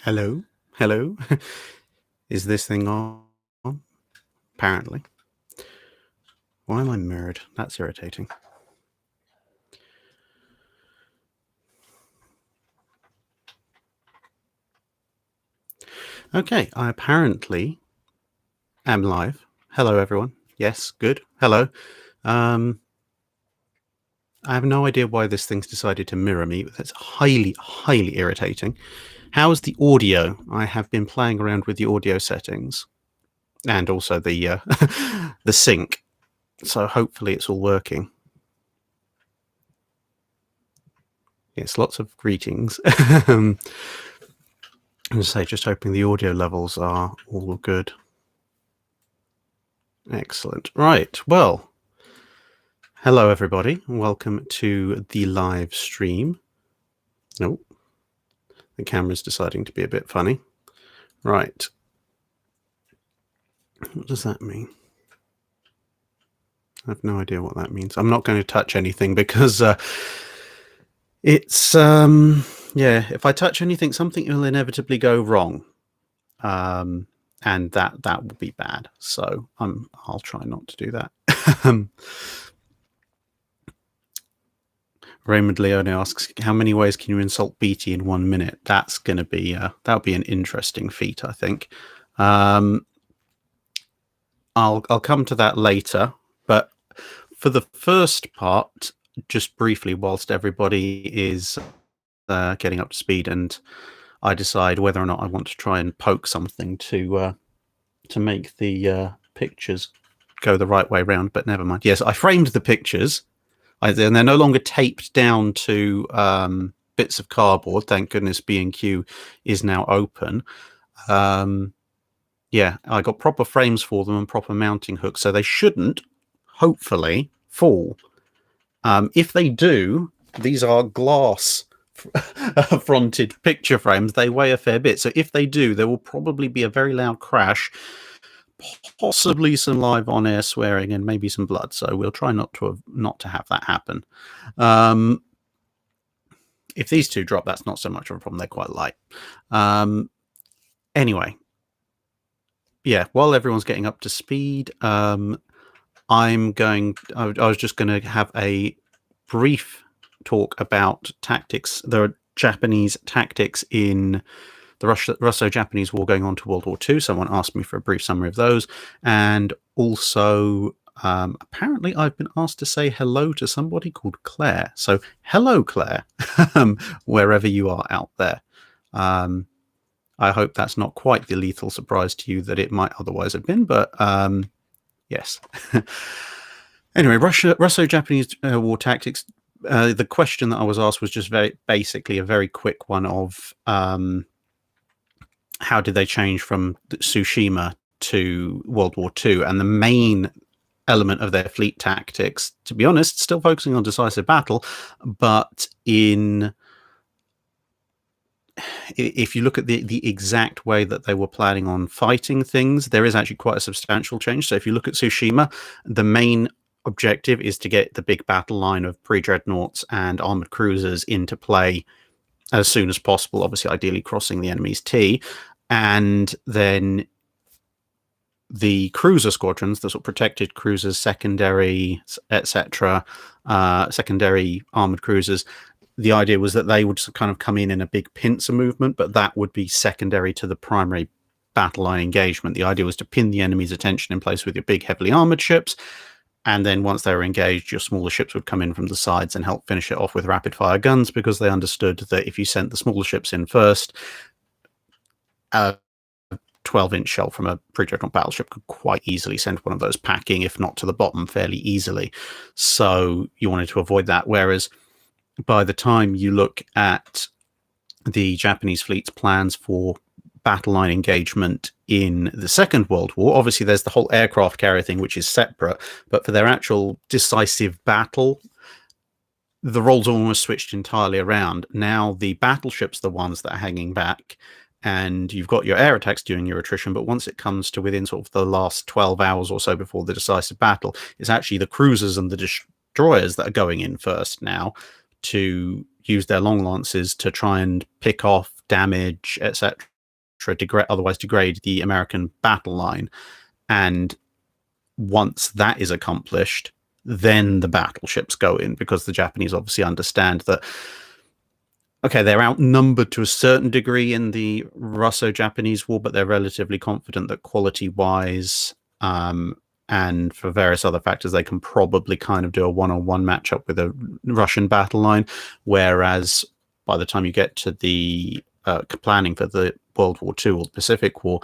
Hello? Hello? Is this thing on? Apparently. Why am I mirrored? That's irritating. Okay, I apparently am live. Hello, everyone. Yes, good. Hello. I have no idea why this thing's decided to mirror me. That's highly, highly irritating. How's the audio? I have been playing around with the audio settings and also the the sync. So hopefully it's all working. Yes, lots of greetings. I was say, just hoping the audio levels are all good. Excellent. Right. Well, hello, everybody. Welcome to the live stream. Oh, the camera's deciding to be a bit funny. Right. What does that mean? I have no idea what that means. I'm not going to touch anything because it's, yeah, if I touch anything, something will inevitably go wrong. And that would be bad. So I'll try not to do that. Raymond Leone asks, "How many ways can you insult Beatty in 1 minute?" That's going to be that'll be an interesting feat, I think. I'll come to that later, but for the first part, just briefly, whilst everybody is getting up to speed, and I decide whether or not I want to try and poke something to make the pictures go the right way around. But never mind. Yes, I framed the pictures. And they're no longer taped down to bits of cardboard. Thank goodness B&Q is now open. Yeah, I got proper frames for them and proper mounting hooks, so they shouldn't, hopefully, fall. If they do, these are glass fronted picture frames. They weigh a fair bit. So if they do, there will probably be a very loud crash, possibly some live on-air swearing, and maybe some blood. So we'll try not to have that happen. If these two drop, that's not so much of a problem. They're quite light. Anyway, yeah. While everyone's getting up to speed, I was just going to have a brief talk about tactics. There are Japanese tactics in the Russo-Japanese War going on to World War II. Someone asked me for a brief summary of those. And also, apparently, I've been asked to say hello to somebody called Claire. So, hello, Claire, wherever you are out there. I hope that's not quite the lethal surprise to you that it might otherwise have been, but yes. Anyway, Russo-Japanese War tactics. The question that I was asked was just basically a very quick one of how did they change from Tsushima to World War II? And the main element of their fleet tactics, to be honest, still focusing on decisive battle, but if you look at the exact way that they were planning on fighting things, there is actually quite a substantial change. So if you look at Tsushima, the main objective is to get the big battle line of pre-dreadnoughts and armored cruisers into play as soon as possible, obviously ideally crossing the enemy's T, and then the cruiser squadrons, the sort of protected cruisers, secondary, etc., secondary armored cruisers, the idea was that they would kind of come in a big pincer movement, but that would be secondary to the primary battle line engagement. The idea was to pin the enemy's attention in place with your big, heavily armored ships, and then once they were engaged, your smaller ships would come in from the sides and help finish it off with rapid-fire guns, because they understood that if you sent the smaller ships in first, a 12-inch shell from a pre-dreadnought battleship could quite easily send one of those packing, if not to the bottom, fairly easily. So you wanted to avoid that, whereas by the time you look at the Japanese fleet's plans for battle line engagement in the Second World War, obviously there's the whole aircraft carrier thing, which is separate, but for their actual decisive battle, the roles almost switched entirely around. Now the battleships are the ones that are hanging back, and you've got your air attacks doing your attrition, but once it comes to within sort of the last 12 hours or so before the decisive battle, it's actually the cruisers and the destroyers that are going in first now to use their long lances to try and pick off, damage, etc., otherwise degrade the American battle line. And once that is accomplished, then the battleships go in, because the Japanese obviously understand that, okay, they're outnumbered to a certain degree in the Russo-Japanese war, but they're relatively confident that quality-wise, and for various other factors, they can probably kind of do a one-on-one matchup with a Russian battle line. Whereas by the time you get to the planning for the World War II or the Pacific War,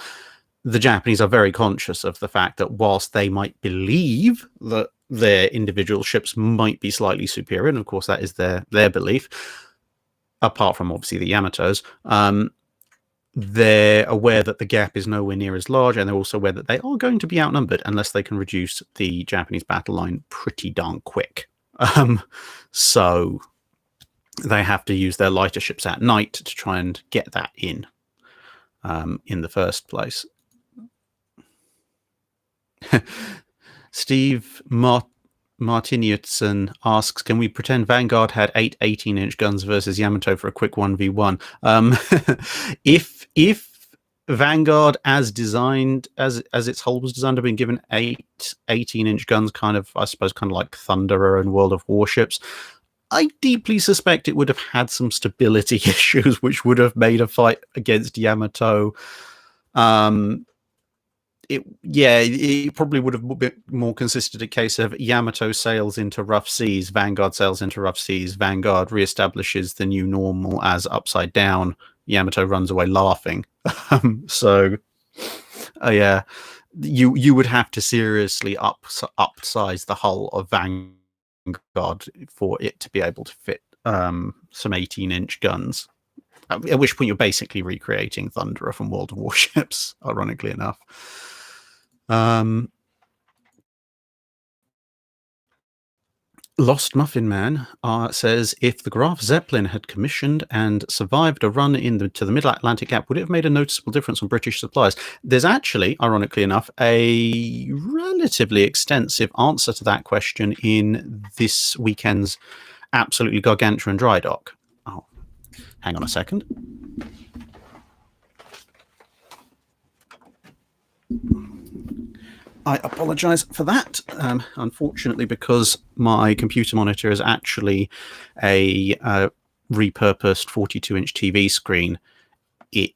the Japanese are very conscious of the fact that whilst they might believe that their individual ships might be slightly superior, and of course that is their belief, apart from obviously the Yamatos, they're aware that the gap is nowhere near as large, and they're also aware that they are going to be outnumbered unless they can reduce the Japanese battle line pretty darn quick. So they have to use their lighter ships at night to try and get that in the first place. Steve Martiniutson asks, can we pretend Vanguard had 8 18-inch guns versus Yamato for a quick 1v1? If Vanguard, as designed, as its hull was designed, to be given 8 18-inch guns, kind of, I suppose, kind of like Thunderer and World of Warships, I deeply suspect it would have had some stability issues, which would have made a fight against Yamato it probably would have been more consistent a case of Yamato sails into rough seas, Vanguard sails into rough seas, Vanguard reestablishes the new normal as upside down, Yamato runs away laughing. Yeah, you would have to seriously upsize the hull of Vanguard for it to be able to fit some 18-inch guns. At which point you're basically recreating Thunderer from World of Warships, ironically enough. Lost Muffin Man says, if the Graf Zeppelin had commissioned and survived a run to the Mid-Atlantic Gap, would it have made a noticeable difference on British supplies? There's actually, ironically enough, a relatively extensive answer to that question in this weekend's absolutely gargantuan Drydock. Oh, hang on a second. I apologize for that. Unfortunately, because my computer monitor is actually a repurposed 42-inch TV screen, it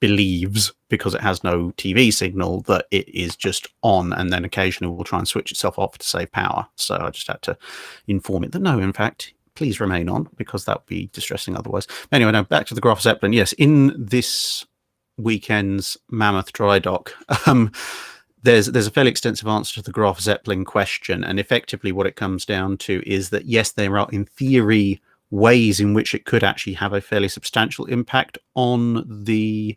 believes, because it has no TV signal, that it is just on, and then occasionally will try and switch itself off to save power. So I just had to inform it that no, in fact, please remain on, because that would be distressing otherwise. Anyway, now back to the Graf Zeppelin. Yes, in this weekend's Mammoth Drydock, there's a fairly extensive answer to the Graf Zeppelin question, and effectively what it comes down to is that, yes, there are, in theory, ways in which it could actually have a fairly substantial impact on the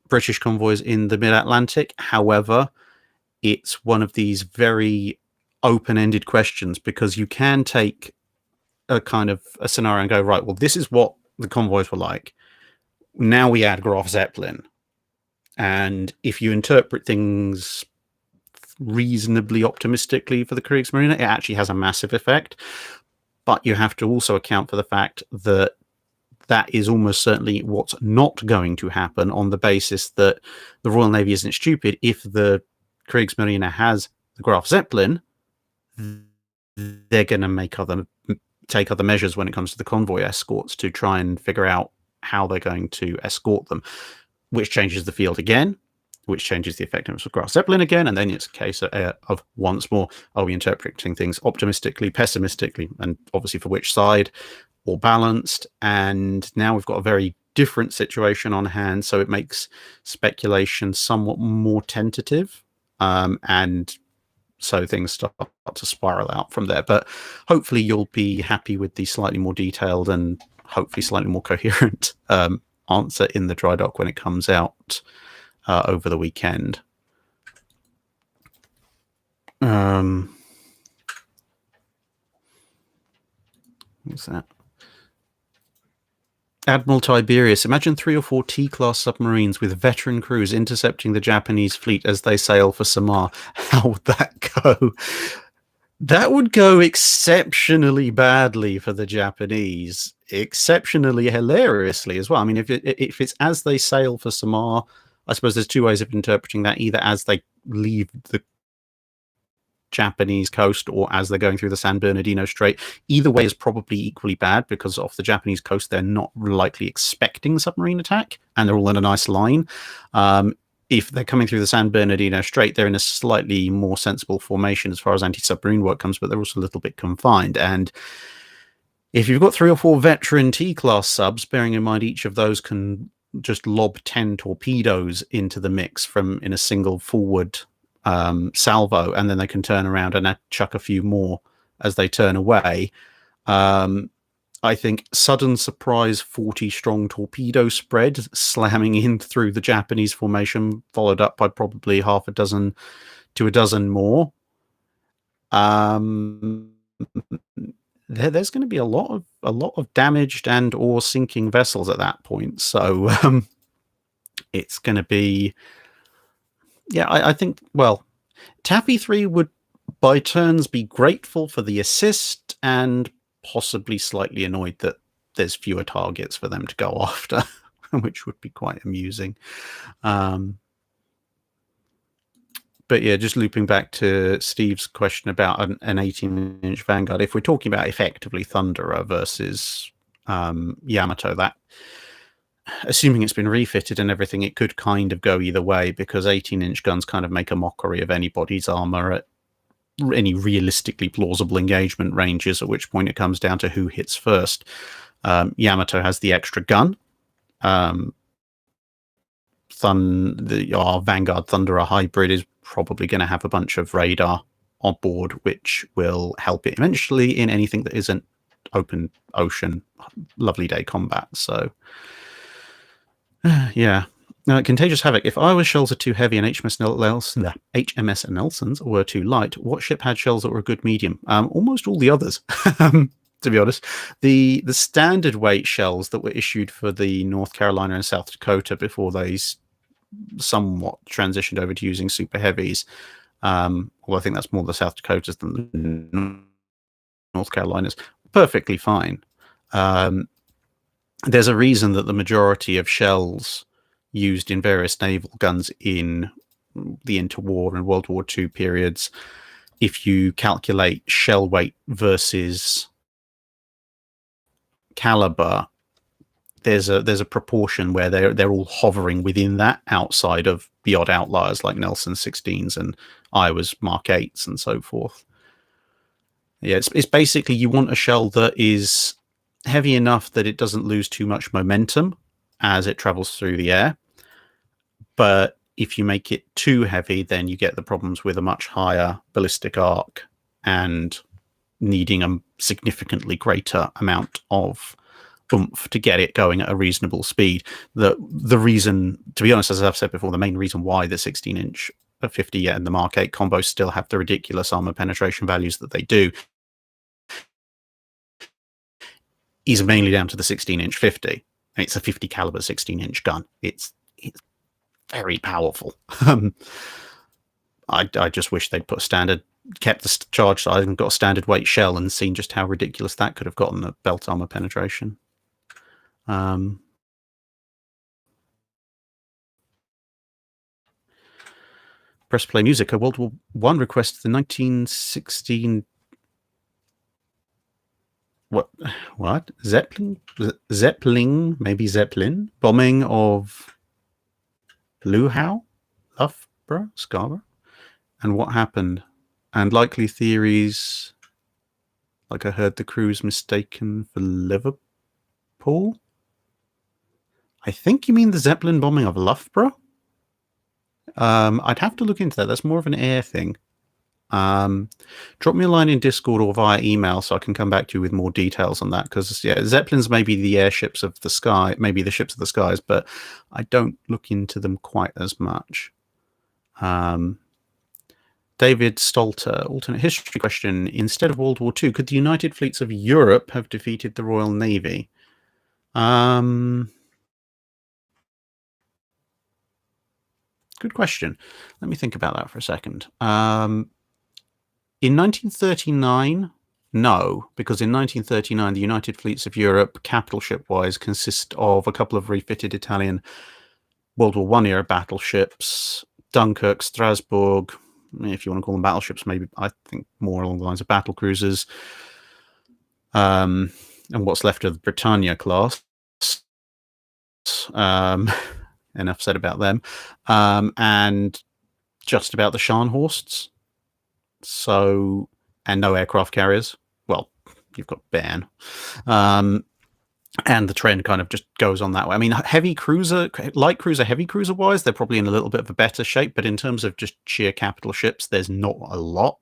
British convoys in the mid-Atlantic. However, it's one of these very open-ended questions, because you can take a kind of a scenario and go, right, well, this is what the convoys were like. Now we add Graf Zeppelin. And if you interpret things reasonably optimistically for the Kriegsmarine, it actually has a massive effect. But you have to also account for the fact that that is almost certainly what's not going to happen, on the basis that the Royal Navy isn't stupid. If the Kriegsmarine has the Graf Zeppelin, they're going to take other measures when it comes to the convoy escorts to try and figure out how they're going to escort them, which changes the field again, which changes the effectiveness of Graf Zeppelin again, and then it's a case of once more, are we interpreting things optimistically, pessimistically, and obviously for which side, or balanced? And now we've got a very different situation on hand, so it makes speculation somewhat more tentative, and so things start to spiral out from there. But hopefully you'll be happy with the slightly more detailed and hopefully slightly more coherent answer in the Drydock when it comes out over the weekend. What's that? Admiral Tiberius, imagine 3 or 4 T-class submarines with veteran crews intercepting the Japanese fleet as they sail for Samar. How would that go? That would go exceptionally badly for the Japanese, exceptionally hilariously as well. I mean, if it's as they sail for Samar, I suppose there's two ways of interpreting that: either as they leave the Japanese coast or as they're going through the San Bernardino Strait. Either way is probably equally bad, because off the Japanese coast they're not likely expecting submarine attack, and they're all in a nice line. If they're coming through the San Bernardino Strait, they're in a slightly more sensible formation as far as anti-submarine work comes, but they're also a little bit confined. And if you've got 3 or 4 veteran T-class subs, bearing in mind each of those can just lob 10 torpedoes into the mix from in a single forward salvo, and then they can turn around and chuck a few more as they turn away. I think sudden surprise 40 strong torpedo spread slamming in through the Japanese formation, followed up by probably half a dozen to a dozen more. There's going to be a lot of damaged and or sinking vessels at that point. So it's going to be, yeah, I think, well, Taffy 3 would by turns be grateful for the assist and possibly slightly annoyed that there's fewer targets for them to go after, which would be quite amusing. But yeah, just looping back to Steve's question about an 18-inch Vanguard, if we're talking about effectively Thunderer versus Yamato, that, assuming it's been refitted and everything, it could kind of go either way, because 18-inch guns kind of make a mockery of anybody's armor at any realistically plausible engagement ranges, at which point it comes down to who hits first. Yamato has the extra gun. Our Vanguard Thunderer hybrid is probably going to have a bunch of radar on board, which will help it eventually in anything that isn't open ocean, lovely day combat. So, yeah. Contagious Havoc. If Iowa shells are too heavy and HMS Nelsons were too light, what ship had shells that were a good medium? Almost all the others, to be honest. The standard weight shells that were issued for the North Carolina and South Dakota before they somewhat transitioned over to using super heavies, although I think that's more the South Dakotas than the North Carolinas, perfectly fine. There's a reason that the majority of shells used in various naval guns in the interwar and World War II periods, if you calculate shell weight versus caliber, there's a proportion where they're all hovering within that, outside of the odd outliers like Nelson 16s and Iowa's Mark 8s and so forth. Yeah, it's basically you want a shell that is heavy enough that it doesn't lose too much momentum as it travels through the air. But if you make it too heavy, then you get the problems with a much higher ballistic arc and needing a significantly greater amount of oomph to get it going at a reasonable speed. The reason, to be honest, as I've said before, the main reason why the 16-inch 50 and the Mark 8 combos still have the ridiculous armor penetration values that they do is mainly down to the 16-inch 50. It's a 50 caliber 16-inch gun. It's very powerful. I just wish they'd put kept the charge size and got a standard weight shell and seen just how ridiculous that could have gotten at belt armor penetration. Press play music. A World War I requests the 1916 what Zeppelin bombing of Loughborough, Scarborough, and what happened, and likely theories. Like I heard the crew's mistaken for Liverpool. I think you mean the Zeppelin bombing of Loughborough. I'd have to look into that. That's more of an air thing. Drop me a line in Discord or via email so I can come back to you with more details on that, because yeah, Zeppelins may be the airships of the sky, maybe the ships of the skies, but I don't look into them quite as much. David Stolter, alternate history question. Instead of World War II, could the United Fleets of Europe have defeated the Royal Navy? Good question. Let me think about that for a second. In 1939, no, because in 1939, the United Fleets of Europe, capital ship-wise, consist of a couple of refitted Italian World War I era battleships, Dunkirk, Strasbourg, if you want to call them battleships, maybe I think more along the lines of battle cruisers, and what's left of the Britannia class. Enough said about them, and just about the Scharnhorsts. So, and no aircraft carriers. Well, you've got Bern. And the trend kind of just goes on that way. I mean, heavy cruiser, light cruiser, heavy cruiser wise, they're probably in a little bit of a better shape. But in terms of just sheer capital ships, there's not a lot.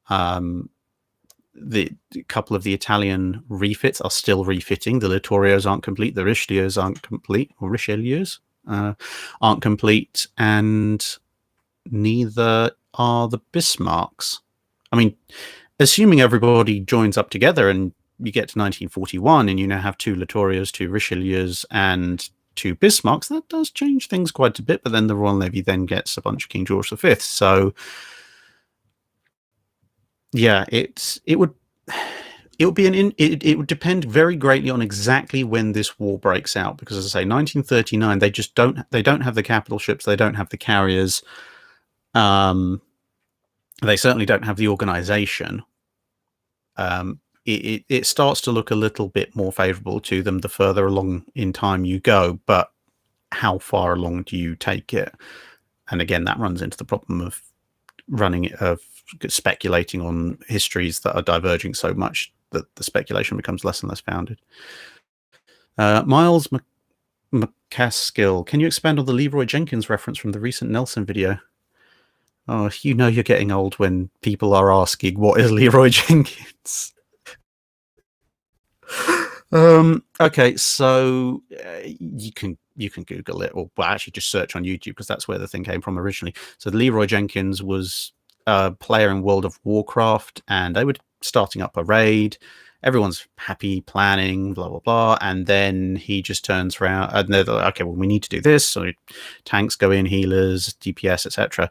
The couple of the Italian refits are still refitting. The Littorios aren't complete. The Richelieus aren't complete, or Richelieus aren't complete, and neither are the Bismarcks. I mean, assuming everybody joins up together and you get to 1941 and you now have 2 Littorios, 2 Richelieus, and 2 Bismarcks, that does change things quite a bit. But then the Royal Navy then gets a bunch of King George V. So yeah, it would depend very greatly on exactly when this war breaks out, because as I say, 1939, they don't have the capital ships, they don't have the carriers, they certainly don't have the organization. It starts to look a little bit more favorable to them the further along in time you go, but how far along do you take it? And again, that runs into the problem of speculating on histories that are diverging so much that the speculation becomes less and less founded. Miles McCaskill, can you expand on the Leroy Jenkins reference from the recent Nelson video? Oh, you know you're getting old when people are asking, what is Leroy Jenkins? Okay, so you can Google it, or well, actually just search on YouTube, because that's where the thing came from originally. So Leroy Jenkins was a player in World of Warcraft, and they were starting up a raid. Everyone's happy, planning, blah blah blah, and then he just turns around and they're like, okay, well, we need to do this. So tanks go in, healers, DPS, etc.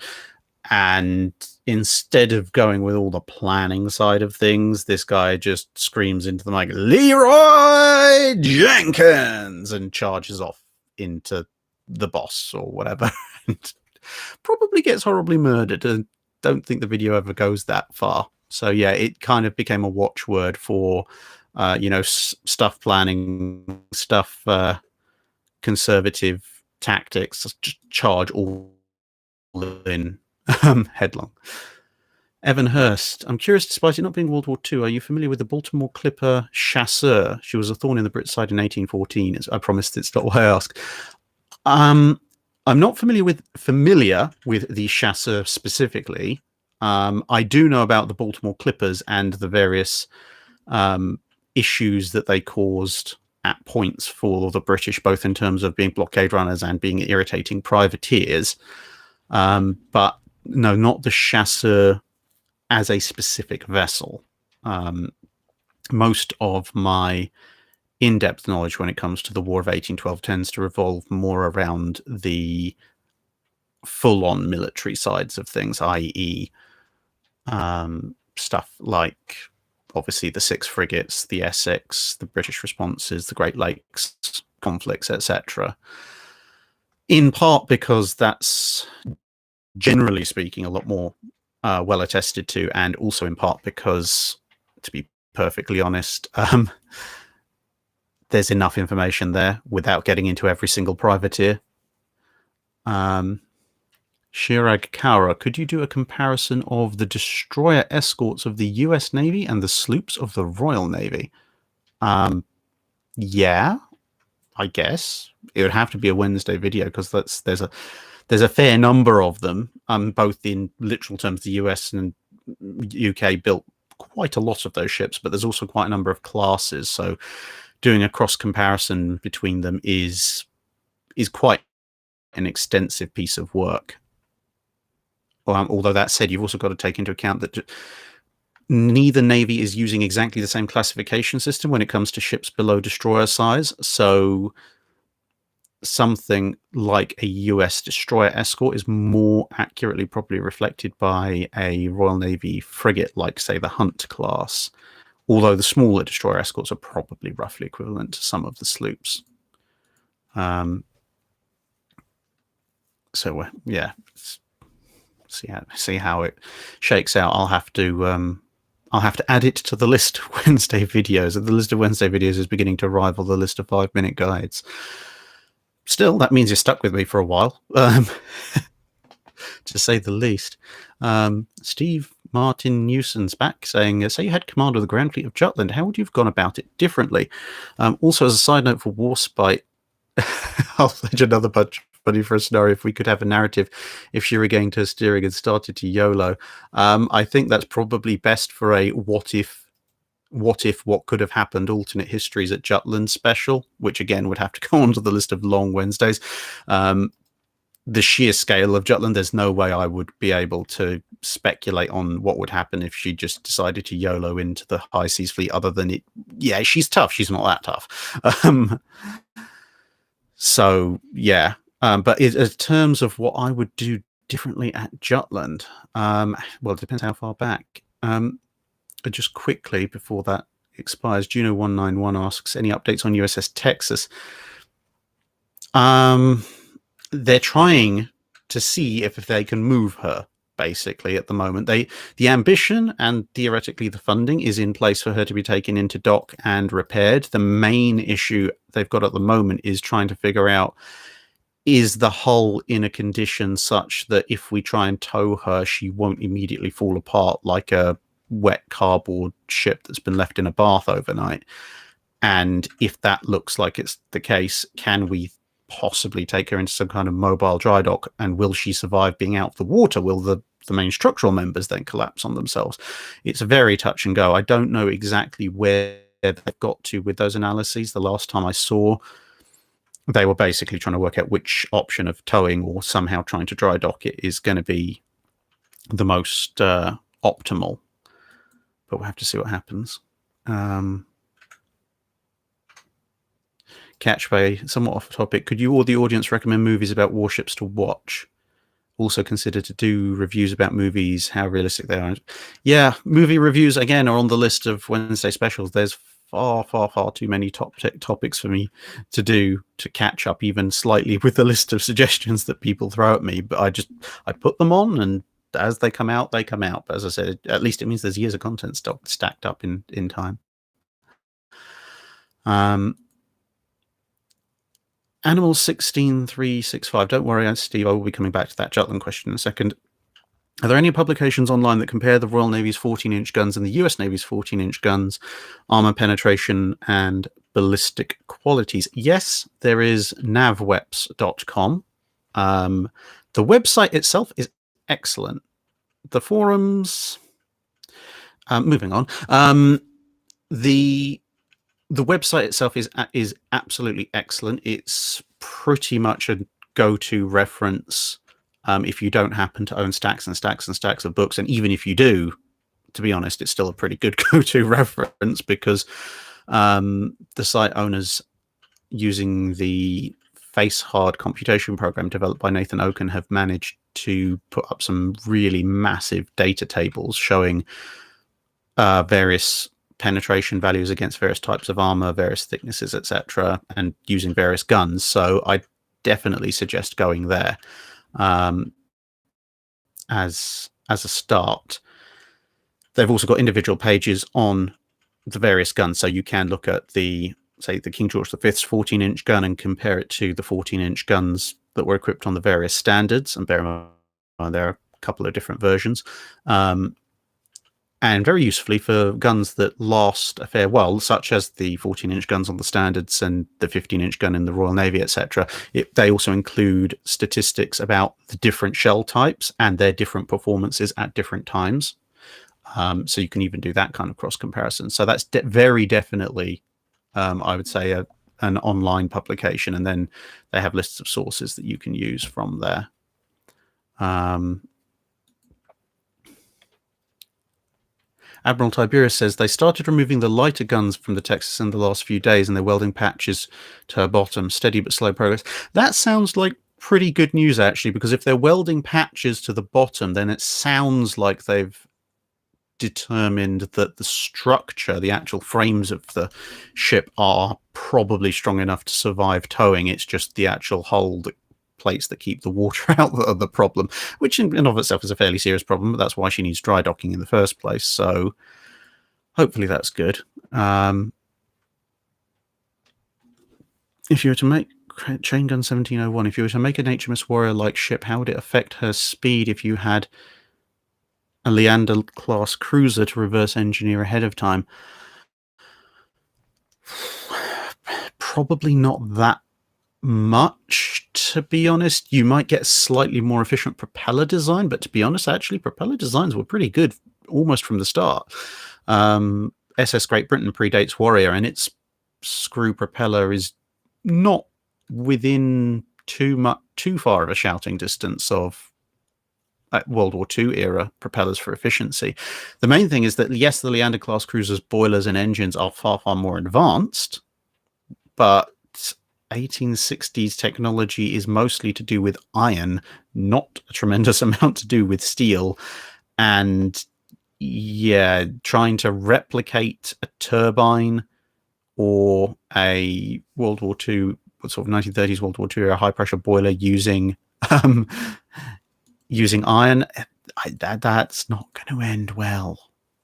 And instead of going with all the planning side of things, this guy just screams into the mic, Leroy Jenkins, and charges off into the boss or whatever, and probably gets horribly murdered. And don't think the video ever goes that far. So yeah, it kind of became a watchword for, stuff planning, stuff, conservative tactics, just charge all in. Headlong. Evan Hurst, I'm curious, despite it not being World War II, are you familiar with the Baltimore Clipper Chasseur? She was a thorn in the Brit side in 1814. I promised it's not why I ask. I'm not familiar with the Chasseur specifically. I do know about the Baltimore Clippers and the various issues that they caused at points for the British, both in terms of being blockade runners and being irritating privateers. But no, not the Chasseur as a specific vessel. Most of my in-depth knowledge when it comes to the War of 1812 tends to revolve more around the full-on military sides of things, i.e. Stuff like, obviously, the 6 frigates, the Essex, the British responses, the Great Lakes conflicts, etc. In part because that's, generally speaking, a lot more well attested to, and also in part because, to be perfectly honest, there's enough information there without getting into every single privateer. Shirag Kaura, could you do a comparison of the destroyer escorts of the US Navy and the sloops of the Royal Navy? Yeah, I guess it would have to be a Wednesday video, because there's a fair number of them, both in literal terms. The US and UK built quite a lot of those ships, but there's also quite a number of classes. So doing a cross comparison between them is quite an extensive piece of work. Although that said, you've also got to take into account that neither navy is using exactly the same classification system when it comes to ships below destroyer size. So something like a US destroyer escort is more accurately probably reflected by a Royal Navy frigate, like, say, the Hunt class, although the smaller destroyer escorts are probably roughly equivalent to some of the sloops. So yeah, see how it shakes out. I'll have to add it to the list of Wednesday videos. And the list of Wednesday videos is beginning to rival the list of 5-minute guides. Still, that means you're stuck with me for a while, to say the least. Steve Martin Newson's back saying, say you had command of the Grand Fleet of Jutland, how would you have gone about it differently? Also, as a side note for Warspite, I'll pledge another bunch funny for a scenario if we could have a narrative if she regained her steering and started to YOLO. I think that's probably best for a what could have happened alternate histories at Jutland special, which again would have to go onto the list of long Wednesdays. The sheer scale of Jutland, there's no way I would be able to speculate on what would happen if she just decided to YOLO into the High Seas Fleet, other than it. Yeah, she's tough. She's not that tough. So, yeah. But in terms of what I would do differently at Jutland, well, it depends how far back. Just quickly, before that expires, Juno191 asks, any updates on USS Texas? They're trying to see if they can move her, basically, at the moment. The ambition and theoretically the funding is in place for her to be taken into dock and repaired. The main issue they've got at the moment is trying to figure out, is the hull in a condition such that if we try and tow her, she won't immediately fall apart like a wet cardboard ship that's been left in a bath overnight? And if that looks like it's the case, can we possibly take her into some kind of mobile dry dock, and will she survive being out of the water? Will the main structural members then collapse on themselves? It's very touch and go. I don't know exactly where they've got to with those analyses. The last time I saw, they were basically trying to work out which option of towing or somehow trying to dry dock it is going to be the most optimal. But we'll have to see what happens. Catchway, somewhat off topic. Could you or the audience recommend movies about warships to watch? Also consider to do reviews about movies, how realistic they are. Yeah, movie reviews, again, are on the list of Wednesday specials. There's far too many topics for me to do to catch up even slightly with the list of suggestions that people throw at me. But I put them on, and as they come out, they come out. But as I said, at least it means there's years of content stacked up in time. Animal 16365. Don't worry, Steve, I will be coming back to that Jutland question in a second. Are there any publications online that compare the Royal Navy's 14-inch guns and the US Navy's 14-inch guns, armor penetration, and ballistic qualities? Yes, there is navweps.com. The website itself is excellent. The forums... moving on. The website itself is absolutely excellent. It's pretty much a go-to reference if you don't happen to own stacks and stacks and stacks of books. And even if you do, to be honest, it's still a pretty good go-to reference, because the site owners, using the face-hard computation program developed by Nathan Oken, have managed to put up some really massive data tables showing various penetration values against various types of armor, various thicknesses, etc., and using various guns. So I definitely suggest going there as a start. They've also got individual pages on the various guns, so you can look at the King George V's 14-inch gun and compare it to the 14-inch guns that were equipped on the various standards. And bear in mind, there are a couple of different versions. And very usefully for guns that last a fair while, such as the 14-inch guns on the standards and the 15-inch gun in the Royal Navy, etc. They also include statistics about the different shell types and their different performances at different times. So you can even do that kind of cross comparison. So that's very definitely, I would say, an online publication. And then they have lists of sources that you can use from there. Admiral Tiberius says they started removing the lighter guns from the Texas in the last few days, and they're welding patches to her bottom. Steady but slow progress. That sounds like pretty good news, actually, because if they're welding patches to the bottom, then it sounds like they've determined that the structure, the actual frames of the ship, are probably strong enough to survive towing. It's just the actual hull, the plates that keep the water out that are the problem, which in and of itself is a fairly serious problem, but that's why she needs dry docking in the first place. So hopefully that's good. If you were to make Chain Gun 1701, if you were to make an HMS Warrior-like ship, how would it affect her speed if you had a Leander-class cruiser to reverse engineer ahead of time? Probably not that much, to be honest. You might get slightly more efficient propeller design, but to be honest, actually, propeller designs were pretty good almost from the start. SS Great Britain predates Warrior, and its screw propeller is not within too far of a shouting distance of World War II era propellers for efficiency. The main thing is that, yes, the Leander class cruisers' boilers and engines are far, far more advanced, but 1860s technology is mostly to do with iron, not a tremendous amount to do with steel. And yeah, trying to replicate a turbine or a World War II, sort of 1930s World War II, a high pressure boiler using using iron, that's not going to end well.